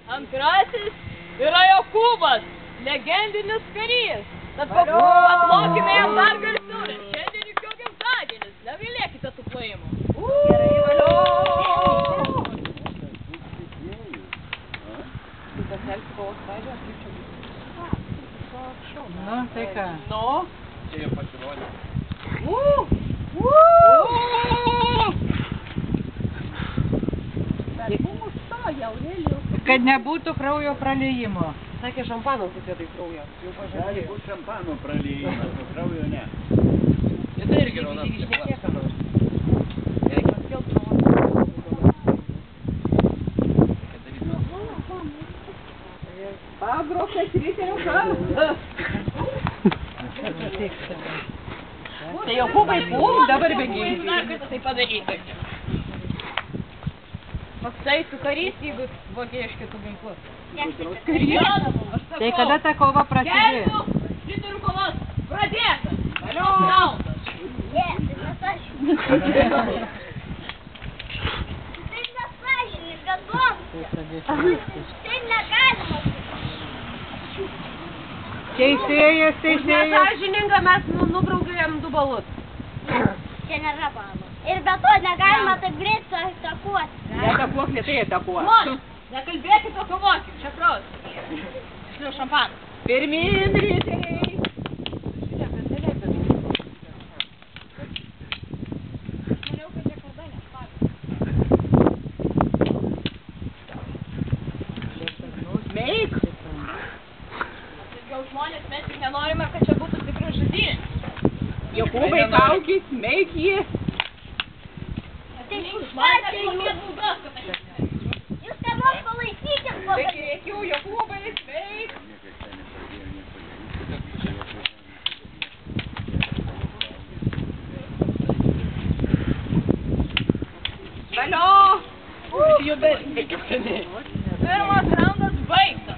Antrasis yra Jokūbas, legendinis karys. Tad paplokime jam dar garsiau, nes šiandien juk jo gimtadienis. Negailėkite tų plojimų. Gerai, valio! Nu, tai ką? Nu? Čia jau pasirodė. Kad nebūtų kraujo praliejimo. Sakė, šampanas susėda į kraują. Gali būti šampano praleidimas, o kraujo ne. Ir tai irgi raudonas. Gerai, paskėl kraują. Pagrobtas riterio kardas. Tai Jokūbai, dabar bėgiai. Tai padaryti. Toksai tu karys, jeigu vokė iš kitų ginklus. Tai kada ta kova prasidės? Kelnių riterių kovas pradėtas. Naudas. Tai nesažininga duomta. Tai negalima. Teisėjas. Nesažininga, mes nubraukėm 2 balus. Čia nėra balo. Ir be to negalima taip greit atakuoti. Neatakuok, lėtai atakuok. Žmonės, nekalbėkit tokio vokio. Čia kraus. Šliau šampanas. Pirmin riteriai. Meik! Jau žmonės, mes tik nenorime, kad čia būtų tikrai žudynės. Jokūbai, kaukis, meik jį. Tai Matė, jūs ką nors palaikykit, Taigi reikiu, Jokūbai, meik. Valio! Juda. Pirmas raundas baigtas.